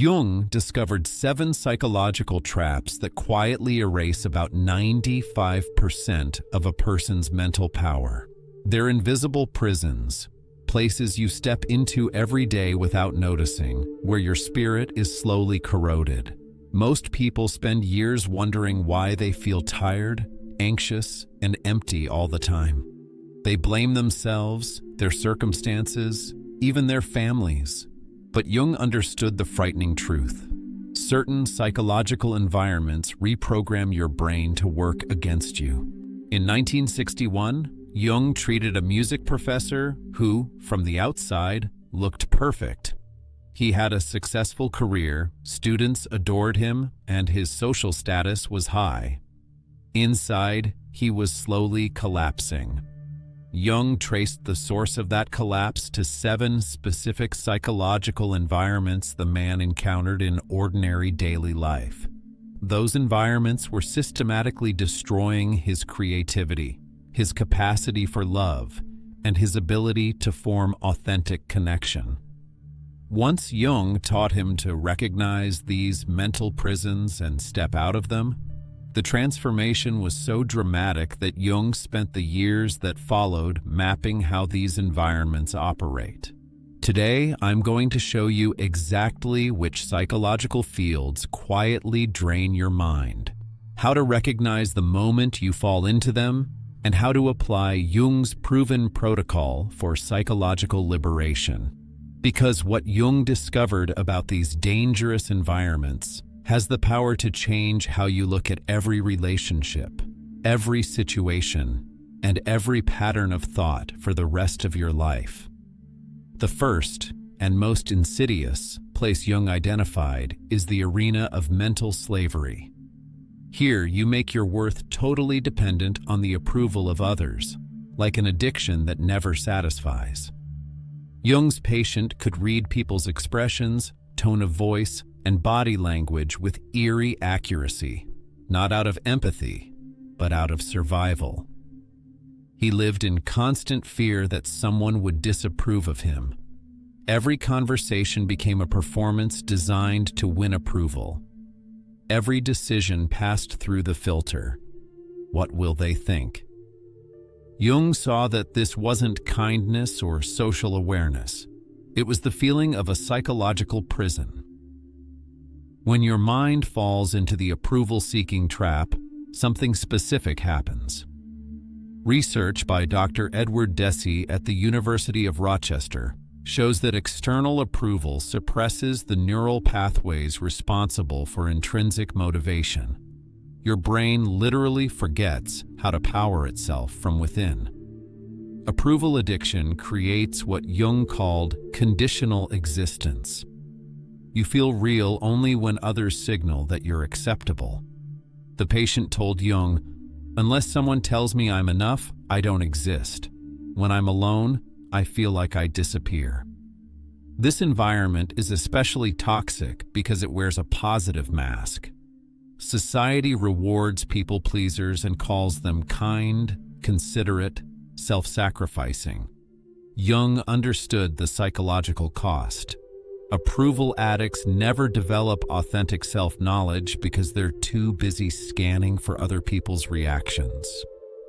Jung discovered 7 psychological traps that quietly erase about 95% of a person's mental power. They're invisible prisons, places you step into every day without noticing, where your spirit is slowly corroded. Most people spend years wondering why they feel tired, anxious, and empty all the time. They blame themselves, their circumstances, even their families. But Jung understood the frightening truth. Certain psychological environments reprogram your brain to work against you. In 1961, Jung treated a music professor who, from the outside, looked perfect. He had a successful career, students adored him, and his social status was high. Inside, he was slowly collapsing. Jung traced the source of that collapse to 7 specific psychological environments the man encountered in ordinary daily life. Those environments were systematically destroying his creativity, his capacity for love, and his ability to form authentic connection. Once Jung taught him to recognize these mental prisons and step out of them, the transformation was so dramatic that Jung spent the years that followed mapping how these environments operate. Today, I'm going to show you exactly which psychological fields quietly drain your mind, how to recognize the moment you fall into them, and how to apply Jung's proven protocol for psychological liberation. Because what Jung discovered about these dangerous environments has the power to change how you look at every relationship, every situation, and every pattern of thought for the rest of your life. The first, and most insidious, place Jung identified is the arena of mental slavery. Here, you make your worth totally dependent on the approval of others, like an addiction that never satisfies. Jung's patient could read people's expressions, tone of voice, and body language with eerie accuracy, not out of empathy, but out of survival. He lived in constant fear that someone would disapprove of him. Every conversation became a performance designed to win approval. Every decision passed through the filter. What will they think? Jung saw that this wasn't kindness or social awareness. It was the feeling of a psychological prison. When your mind falls into the approval-seeking trap, something specific happens. Research by Dr. Edward Deci at the University of Rochester shows that external approval suppresses the neural pathways responsible for intrinsic motivation. Your brain literally forgets how to power itself from within. Approval addiction creates what Jung called conditional existence. You feel real only when others signal that you're acceptable. The patient told Jung, "Unless someone tells me I'm enough, I don't exist. When I'm alone, I feel like I disappear." This environment is especially toxic because it wears a positive mask. Society rewards people-pleasers and calls them kind, considerate, self-sacrificing. Jung understood the psychological cost. Approval addicts never develop authentic self-knowledge because they're too busy scanning for other people's reactions.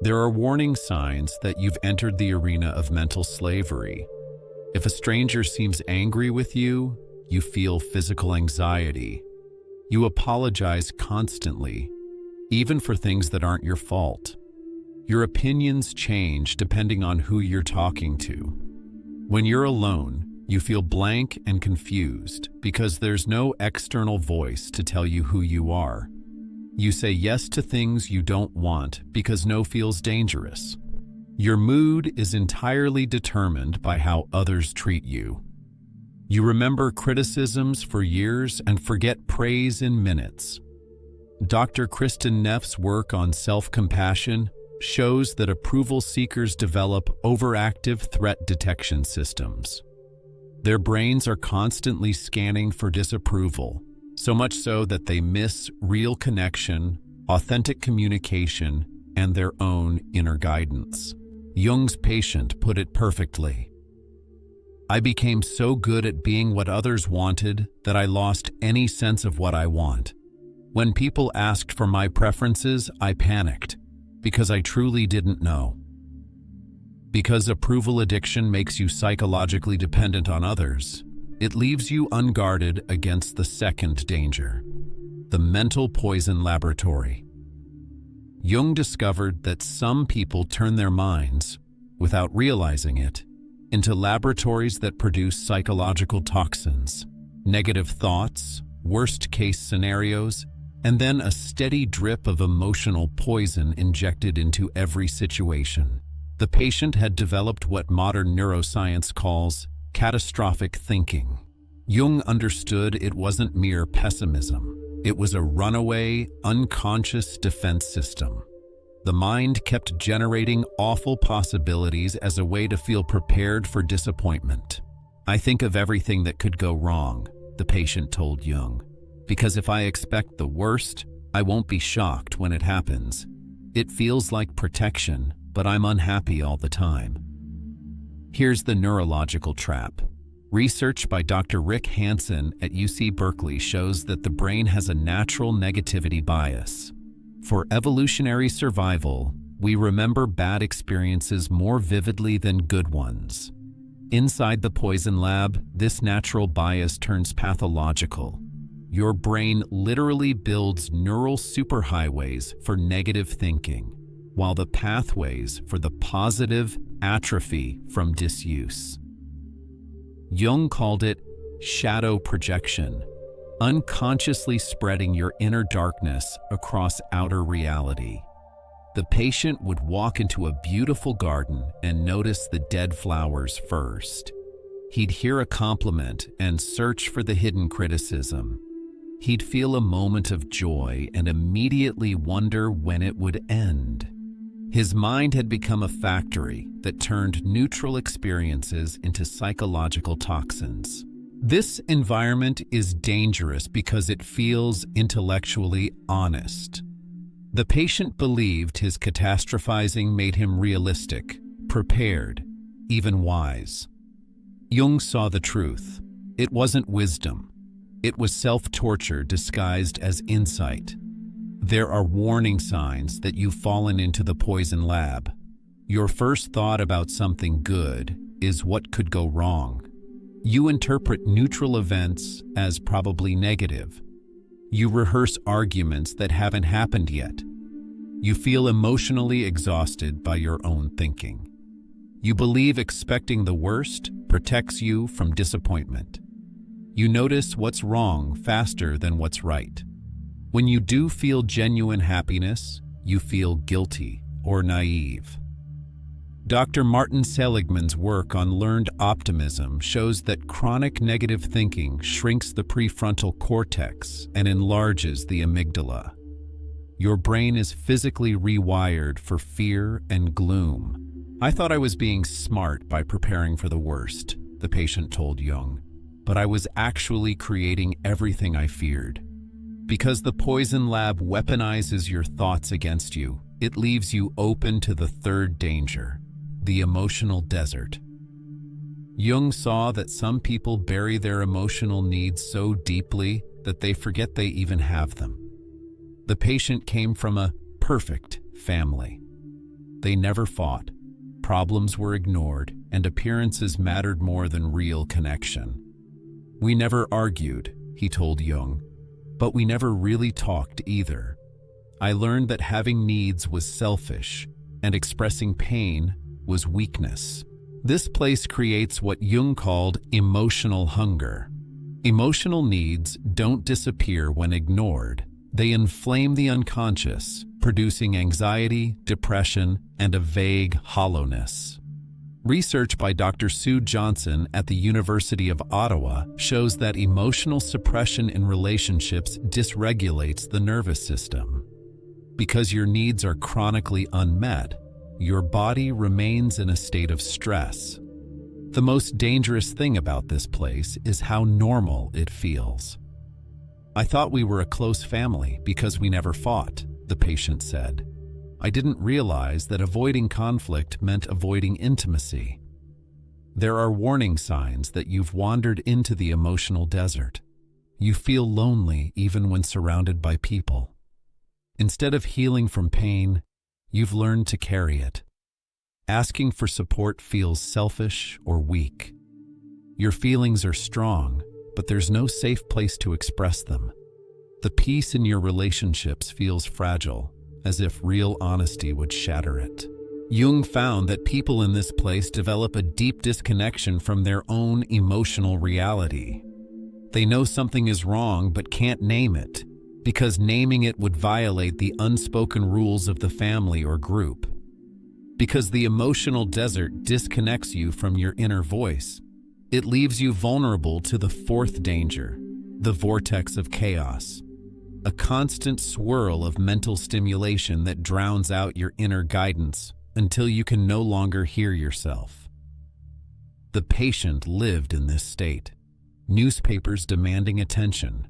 There are warning signs that you've entered the arena of mental slavery. If a stranger seems angry with you, you feel physical anxiety. You apologize constantly, even for things that aren't your fault. Your opinions change depending on who you're talking to. When you're alone, you feel blank and confused because there's no external voice to tell you who you are. You say yes to things you don't want because no feels dangerous. Your mood is entirely determined by how others treat you. You remember criticisms for years and forget praise in minutes. Dr. Kristin Neff's work on self-compassion shows that approval seekers develop overactive threat detection systems. Their brains are constantly scanning for disapproval, so much so that they miss real connection, authentic communication, and their own inner guidance. Jung's patient put it perfectly. I became so good at being what others wanted that I lost any sense of what I want. When people asked for my preferences, I panicked because I truly didn't know. Because approval addiction makes you psychologically dependent on others, it leaves you unguarded against the second danger, the mental poison laboratory. Jung discovered that some people turn their minds, without realizing it, into laboratories that produce psychological toxins, negative thoughts, worst-case scenarios, and then a steady drip of emotional poison injected into every situation. The patient had developed what modern neuroscience calls catastrophic thinking. Jung understood it wasn't mere pessimism. It was a runaway, unconscious defense system. The mind kept generating awful possibilities as a way to feel prepared for disappointment. "I think of everything that could go wrong," the patient told Jung, "because if I expect the worst, I won't be shocked when it happens. It feels like protection, but I'm unhappy all the time." Here's the neurological trap. Research by Dr. Rick Hansen at UC Berkeley shows that the brain has a natural negativity bias. For evolutionary survival, we remember bad experiences more vividly than good ones. Inside the poison lab, this natural bias turns pathological. Your brain literally builds neural superhighways for negative thinking, while the pathways for the positive atrophy from disuse. Jung called it shadow projection, unconsciously spreading your inner darkness across outer reality. The patient would walk into a beautiful garden and notice the dead flowers first. He'd hear a compliment and search for the hidden criticism. He'd feel a moment of joy and immediately wonder when it would end. His mind had become a factory that turned neutral experiences into psychological toxins. This environment is dangerous because it feels intellectually honest. The patient believed his catastrophizing made him realistic, prepared, even wise. Jung saw the truth. It wasn't wisdom. It was self-torture disguised as insight. There are warning signs that you've fallen into the poison lab. Your first thought about something good is what could go wrong. You interpret neutral events as probably negative. You rehearse arguments that haven't happened yet. You feel emotionally exhausted by your own thinking. You believe expecting the worst protects you from disappointment. You notice what's wrong faster than what's right. When you do feel genuine happiness, you feel guilty or naive. Dr. Martin Seligman's work on learned optimism shows that chronic negative thinking shrinks the prefrontal cortex and enlarges the amygdala. Your brain is physically rewired for fear and gloom. "I thought I was being smart by preparing for the worst," the patient told Jung, "but I was actually creating everything I feared." Because the poison lab weaponizes your thoughts against you, it leaves you open to the third danger, the emotional desert. Jung saw that some people bury their emotional needs so deeply that they forget they even have them. The patient came from a perfect family. They never fought, problems were ignored, and appearances mattered more than real connection. "We never argued," he told Jung, "but we never really talked either. I learned that having needs was selfish, and expressing pain was weakness." This place creates what Jung called emotional hunger. Emotional needs don't disappear when ignored. They inflame the unconscious, producing anxiety, depression, and a vague hollowness. Research by Dr. Sue Johnson at the University of Ottawa shows that emotional suppression in relationships dysregulates the nervous system. Because your needs are chronically unmet, your body remains in a state of stress. The most dangerous thing about this place is how normal it feels. "I thought we were a close family because we never fought," the patient said. "I didn't realize that avoiding conflict meant avoiding intimacy." There are warning signs that you've wandered into the emotional desert. You feel lonely even when surrounded by people. Instead of healing from pain, you've learned to carry it. Asking for support feels selfish or weak. Your feelings are strong, but there's no safe place to express them. The peace in your relationships feels fragile, as if real honesty would shatter it. Jung found that people in this place develop a deep disconnection from their own emotional reality. They know something is wrong but can't name it, because naming it would violate the unspoken rules of the family or group. Because the emotional desert disconnects you from your inner voice, it leaves you vulnerable to the fourth danger, the vortex of chaos, a constant swirl of mental stimulation that drowns out your inner guidance until you can no longer hear yourself. The patient lived in this state. Newspapers demanding attention,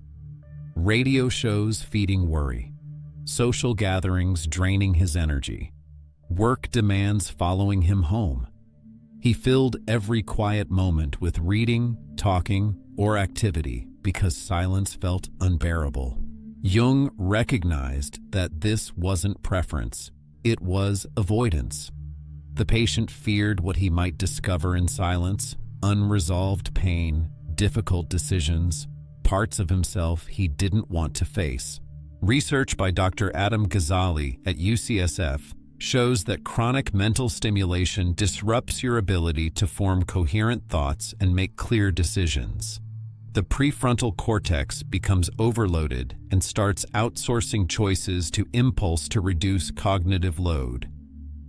radio shows feeding worry, social gatherings draining his energy, work demands following him home. He filled every quiet moment with reading, talking, or activity because silence felt unbearable. Jung recognized that this wasn't preference, it was avoidance. The patient feared what he might discover in silence, unresolved pain, difficult decisions, parts of himself he didn't want to face. Research by Dr. Adam Ghazali at UCSF shows that chronic mental stimulation disrupts your ability to form coherent thoughts and make clear decisions. The prefrontal cortex becomes overloaded and starts outsourcing choices to impulse to reduce cognitive load.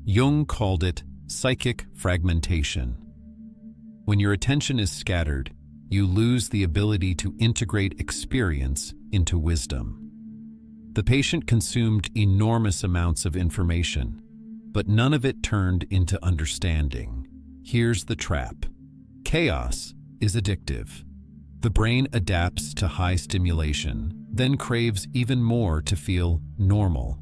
Jung called it psychic fragmentation. When your attention is scattered, you lose the ability to integrate experience into wisdom. The patient consumed enormous amounts of information, but none of it turned into understanding. Here's the trap. Chaos is addictive. The brain adapts to high stimulation, then craves even more to feel normal.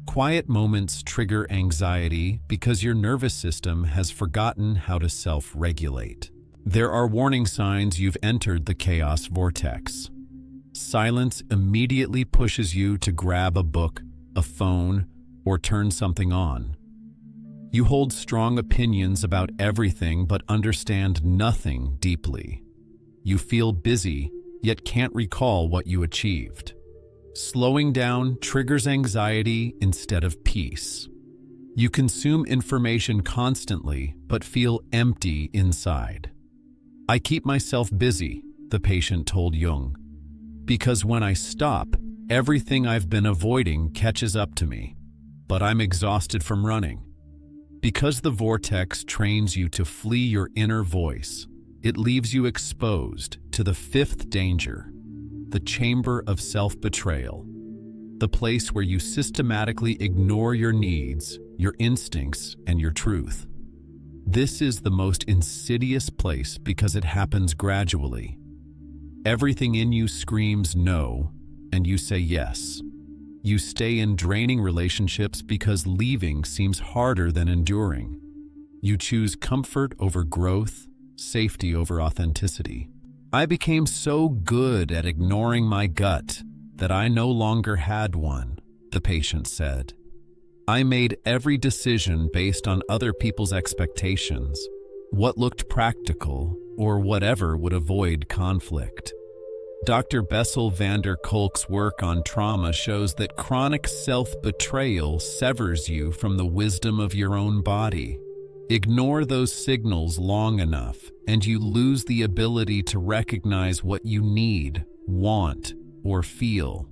Quiet moments trigger anxiety because your nervous system has forgotten how to self-regulate. There are warning signs you've entered the chaos vortex. Silence immediately pushes you to grab a book, a phone, or turn something on. You hold strong opinions about everything but understand nothing deeply. You feel busy, yet can't recall what you achieved. Slowing down triggers anxiety instead of peace. You consume information constantly but feel empty inside. I keep myself busy, the patient told Jung, because when I stop, everything I've been avoiding catches up to me, but I'm exhausted from running. Because the vortex trains you to flee your inner voice, it leaves you exposed to the fifth danger, the Chamber of Self-Betrayal, the place where you systematically ignore your needs, your instincts, and your truth. This is the most insidious place because it happens gradually. Everything in you screams no, and you say yes. You stay in draining relationships because leaving seems harder than enduring. You choose comfort over growth, safety over authenticity. I became so good at ignoring my gut that I no longer had one, the patient said. I made every decision based on other people's expectations, what looked practical, or whatever would avoid conflict. Dr. Bessel van der Kolk's work on trauma shows that chronic self-betrayal severs you from the wisdom of your own body. Ignore those signals long enough, and you lose the ability to recognize what you need, want, or feel.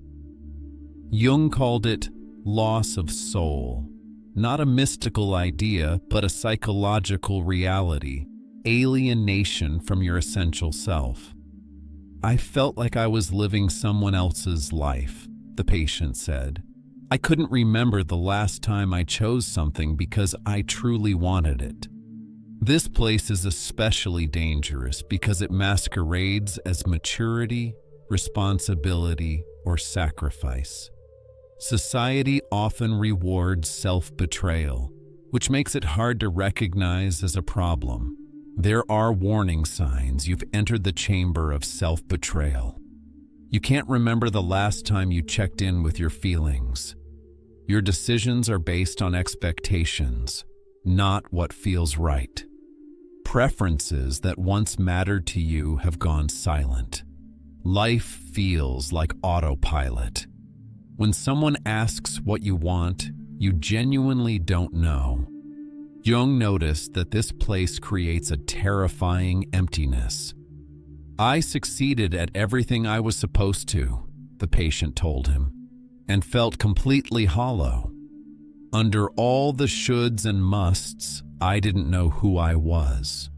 Jung called it loss of soul, not a mystical idea, but a psychological reality, alienation from your essential self. I felt like I was living someone else's life, the patient said. I couldn't remember the last time I chose something because I truly wanted it. This place is especially dangerous because it masquerades as maturity, responsibility, or sacrifice. Society often rewards self-betrayal, which makes it hard to recognize as a problem. There are warning signs you've entered the chamber of self-betrayal. You can't remember the last time you checked in with your feelings. Your decisions are based on expectations, not what feels right. Preferences that once mattered to you have gone silent. Life feels like autopilot. When someone asks what you want, you genuinely don't know. Jung noticed that this place creates a terrifying emptiness. "I succeeded at everything I was supposed to," the patient told him, and felt completely hollow. "Under all the shoulds and musts, I didn't know who I was."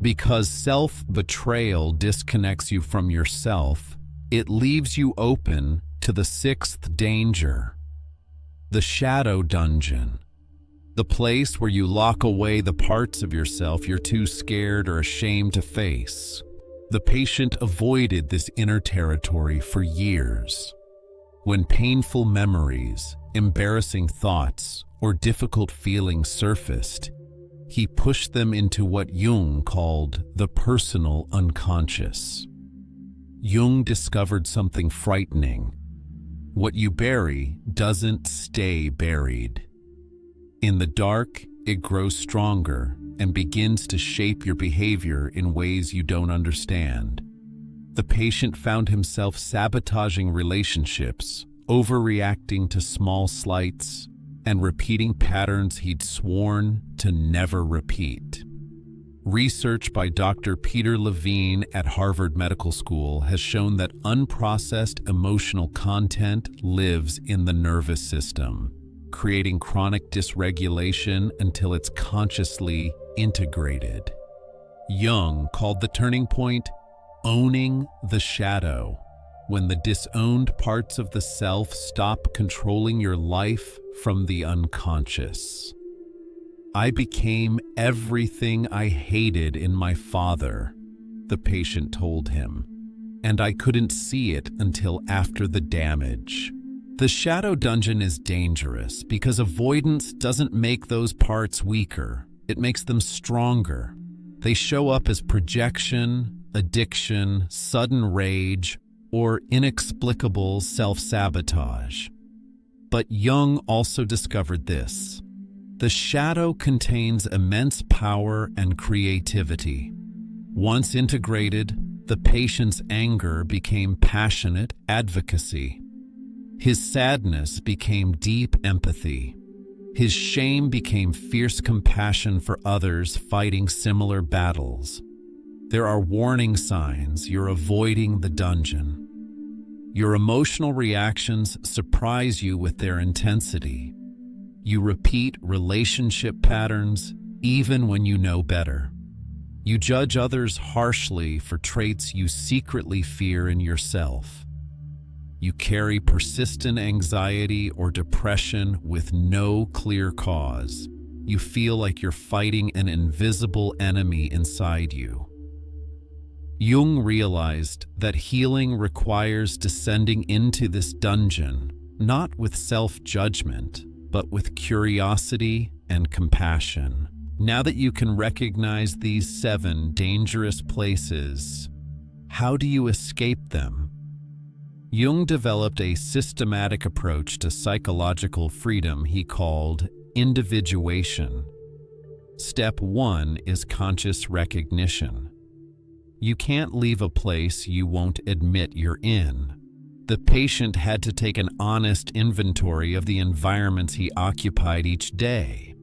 Because self-betrayal disconnects you from yourself, it leaves you open to the sixth danger, the shadow dungeon. The place where you lock away the parts of yourself you're too scared or ashamed to face. The patient avoided this inner territory for years. When painful memories, embarrassing thoughts, or difficult feelings surfaced, he pushed them into what Jung called the personal unconscious. Jung discovered something frightening. What you bury doesn't stay buried. In the dark, it grows stronger and begins to shape your behavior in ways you don't understand. The patient found himself sabotaging relationships, overreacting to small slights, and repeating patterns he'd sworn to never repeat. Research by Dr. Peter Levine at Harvard Medical School has shown that unprocessed emotional content lives in the nervous system, creating chronic dysregulation until it's consciously integrated. Jung called the turning point owning the shadow, when the disowned parts of the self stop controlling your life from the unconscious. "I became everything I hated in my father," the patient told him, "and I couldn't see it until after the damage." The shadow dungeon is dangerous because avoidance doesn't make those parts weaker, it makes them stronger. They show up as projection, addiction, sudden rage, or inexplicable self-sabotage. But Jung also discovered this: the shadow contains immense power and creativity. Once integrated, the patient's anger became passionate advocacy. His sadness became deep empathy. His shame became fierce compassion for others fighting similar battles. There are warning signs you're avoiding the dungeon. Your emotional reactions surprise you with their intensity. You repeat relationship patterns even when you know better. You judge others harshly for traits you secretly fear in yourself. You carry persistent anxiety or depression with no clear cause. You feel like you're fighting an invisible enemy inside you. Jung realized that healing requires descending into this dungeon, not with self-judgment, but with curiosity and compassion. Now that you can recognize these 7 dangerous places, how do you escape them? Jung developed a systematic approach to psychological freedom he called individuation. Step 1 is conscious recognition. You can't leave a place you won't admit you're in. The patient had to take an honest inventory of the environments he occupied each day.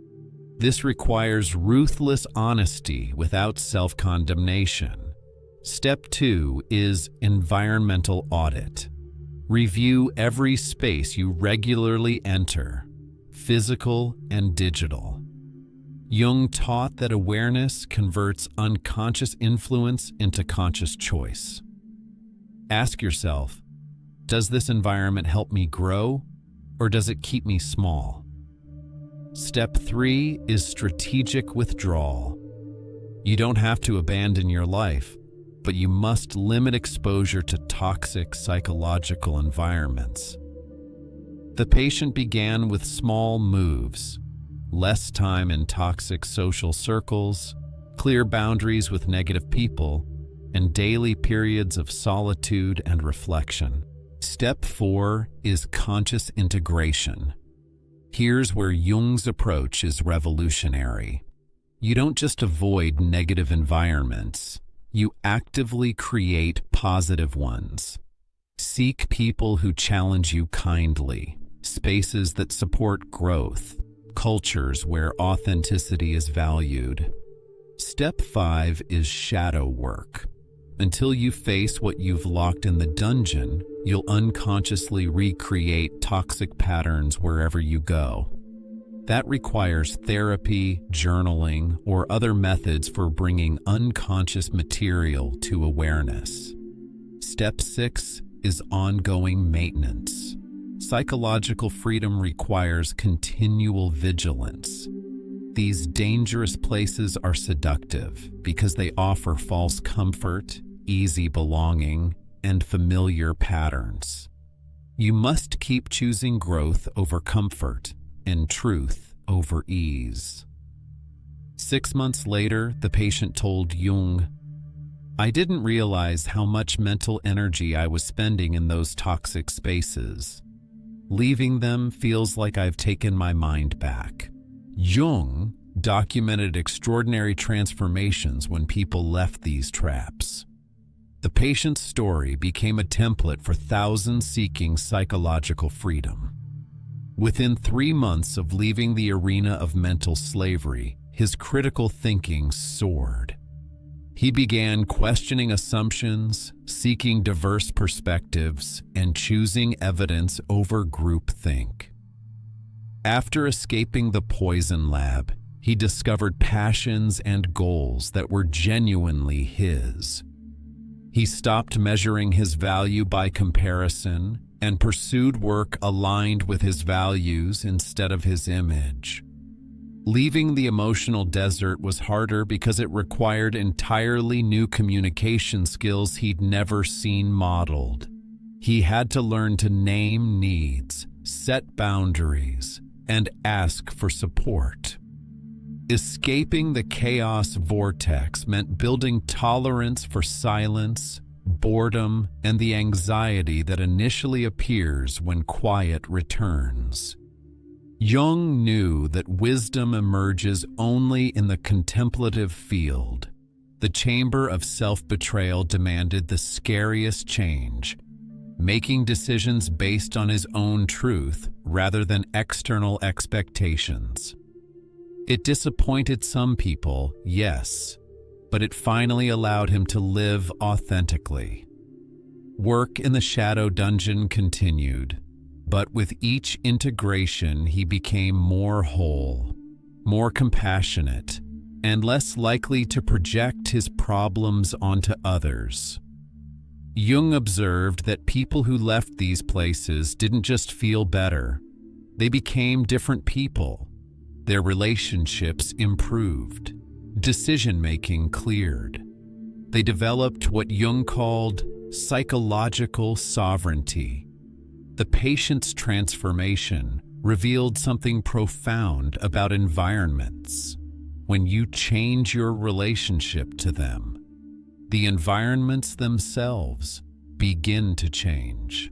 This requires ruthless honesty without self-condemnation. Step 2 is environmental audit. Review every space you regularly enter, physical and digital. Jung taught that awareness converts unconscious influence into conscious choice. Ask yourself, does this environment help me grow, or does it keep me small? Step 3 is strategic withdrawal. You don't have to abandon your life, but you must limit exposure to toxic psychological environments. The patient began with small moves: less time in toxic social circles, clear boundaries with negative people, and daily periods of solitude and reflection. Step 4 is conscious integration. Here's where Jung's approach is revolutionary. You don't just avoid negative environments, you actively create positive ones. Seek people who challenge you kindly, spaces that support growth, cultures where authenticity is valued. Step 5 is shadow work. Until you face what you've locked in the dungeon, you'll unconsciously recreate toxic patterns wherever you go. That requires therapy, journaling, or other methods for bringing unconscious material to awareness. Step 6 is ongoing maintenance. Psychological freedom requires continual vigilance. These dangerous places are seductive because they offer false comfort, easy belonging, and familiar patterns. You must keep choosing growth over comfort and truth over ease. 6 months later, the patient told Jung, "I didn't realize how much mental energy I was spending in those toxic spaces. Leaving them feels like I've taken my mind back." Jung documented extraordinary transformations when people left these traps. The patient's story became a template for thousands seeking psychological freedom. Within 3 months of leaving the arena of mental slavery, his critical thinking soared. He began questioning assumptions, seeking diverse perspectives, and choosing evidence over groupthink. After escaping the poison lab, he discovered passions and goals that were genuinely his. He stopped measuring his value by comparison and pursued work aligned with his values instead of his image. Leaving the emotional desert was harder because it required entirely new communication skills he'd never seen modeled. He had to learn to name needs, set boundaries, and ask for support. Escaping the chaos vortex meant building tolerance for silence, boredom, and the anxiety that initially appears when quiet returns. Jung knew that wisdom emerges only in the contemplative field. The Chamber of Self-Betrayal demanded the scariest change, making decisions based on his own truth rather than external expectations. It disappointed some people, yes, but it finally allowed him to live authentically. Work in the shadow dungeon continued, but with each integration he became more whole, more compassionate, and less likely to project his problems onto others. Jung observed that people who left these places didn't just feel better, they became different people. Their relationships improved. Decision-making cleared. They developed what Jung called psychological sovereignty. The patient's transformation revealed something profound about environments. When you change your relationship to them, the environments themselves begin to change.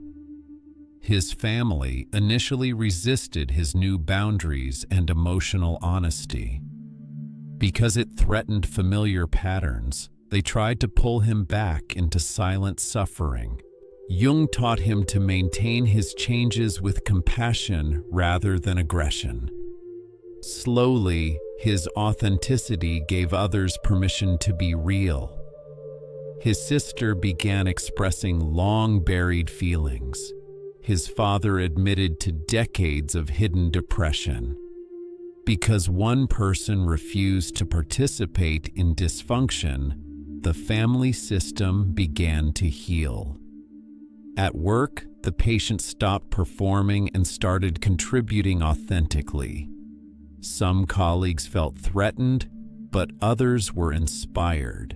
His family initially resisted his new boundaries and emotional honesty. Because it threatened familiar patterns, they tried to pull him back into silent suffering. Jung taught him to maintain his changes with compassion rather than aggression. Slowly, his authenticity gave others permission to be real. His sister began expressing long-buried feelings. His father admitted to decades of hidden depression. Because one person refused to participate in dysfunction, the family system began to heal. At work, the patient stopped performing and started contributing authentically. Some colleagues felt threatened, but others were inspired.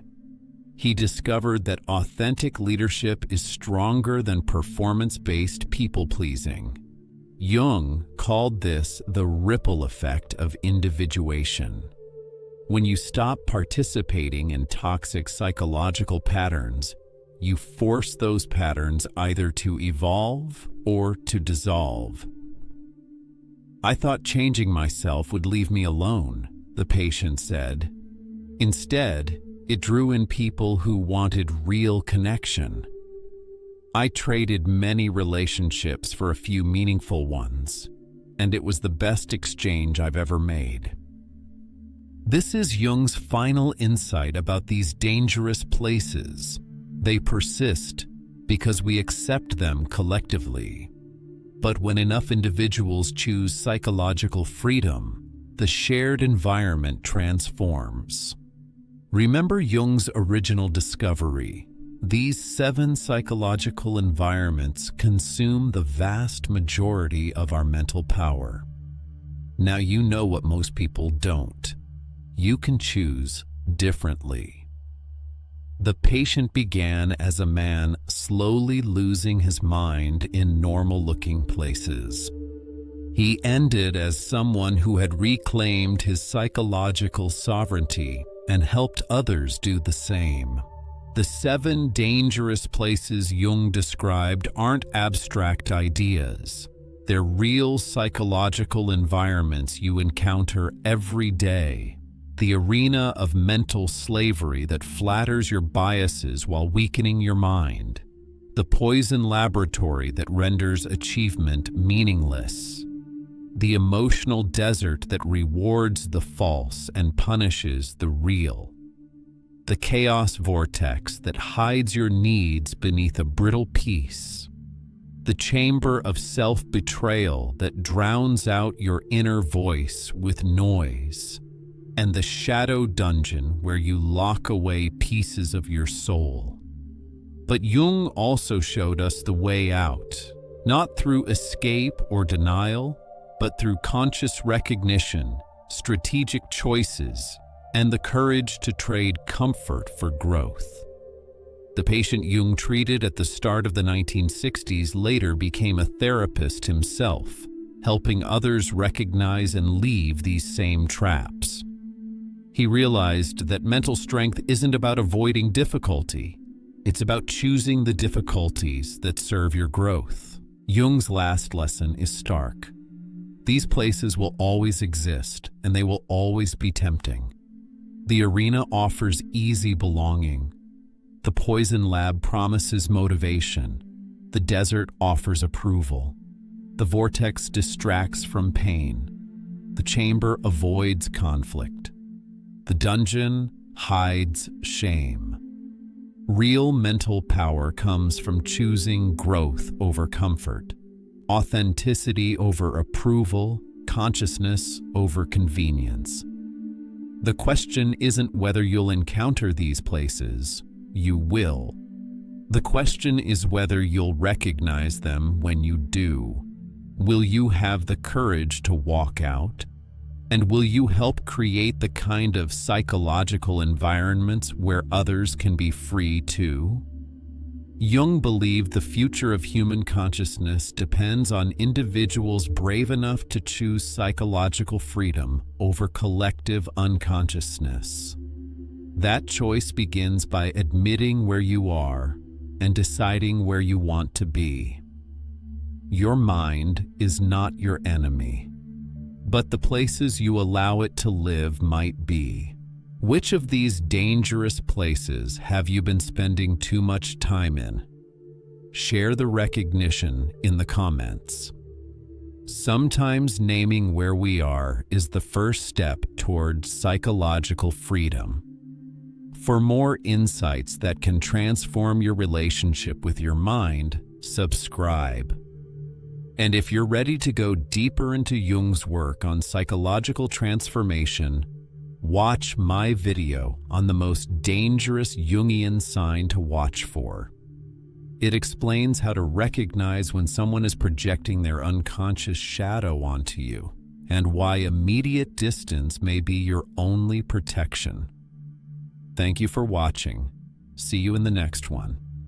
He discovered that authentic leadership is stronger than performance-based people-pleasing. Jung called this the ripple effect of individuation. When you stop participating in toxic psychological patterns, you force those patterns either to evolve or to dissolve. "I thought changing myself would leave me alone," the patient said. "Instead, it drew in people who wanted real connection. I traded many relationships for a few meaningful ones, and it was the best exchange I've ever made." This is Jung's final insight about these dangerous places. They persist because we accept them collectively. But when enough individuals choose psychological freedom, the shared environment transforms. Remember Jung's original discovery. These 7 psychological environments consume the vast majority of our mental power. Now you know what most people don't. You can choose differently. The patient began as a man slowly losing his mind in normal-looking places. He ended as someone who had reclaimed his psychological sovereignty and helped others do the same. The 7 dangerous places Jung described aren't abstract ideas. They're real psychological environments you encounter every day. The arena of mental slavery that flatters your biases while weakening your mind. The poison laboratory that renders achievement meaningless. The emotional desert that rewards the false and punishes the real. The chaos vortex that hides your needs beneath a brittle peace. The chamber of self-betrayal that drowns out your inner voice with noise. And the shadow dungeon where you lock away pieces of your soul. But Jung also showed us the way out, not through escape or denial, but through conscious recognition, strategic choices, and the courage to trade comfort for growth. The patient Jung treated at the start of the 1960s later became a therapist himself, helping others recognize and leave these same traps. He realized that mental strength isn't about avoiding difficulty. It's about choosing the difficulties that serve your growth. Jung's last lesson is stark. These places will always exist, and they will always be tempting. The arena offers easy belonging. The poison lab promises motivation. The desert offers approval. The vortex distracts from pain. The chamber avoids conflict. The dungeon hides shame. Real mental power comes from choosing growth over comfort, authenticity over approval, consciousness over convenience. The question isn't whether you'll encounter these places. You will. The question is whether you'll recognize them when you do. Will you have the courage to walk out? And will you help create the kind of psychological environments where others can be free too? Jung believed the future of human consciousness depends on individuals brave enough to choose psychological freedom over collective unconsciousness. That choice begins by admitting where you are and deciding where you want to be. Your mind is not your enemy, but the places you allow it to live might be. Which of these dangerous places have you been spending too much time in? Share the recognition in the comments. Sometimes naming where we are is the first step toward psychological freedom. For more insights that can transform your relationship with your mind, subscribe. And if you're ready to go deeper into Jung's work on psychological transformation, watch my video on the most dangerous Jungian sign to watch for. It explains how to recognize when someone is projecting their unconscious shadow onto you, and why immediate distance may be your only protection. Thank you for watching. See you in the next one.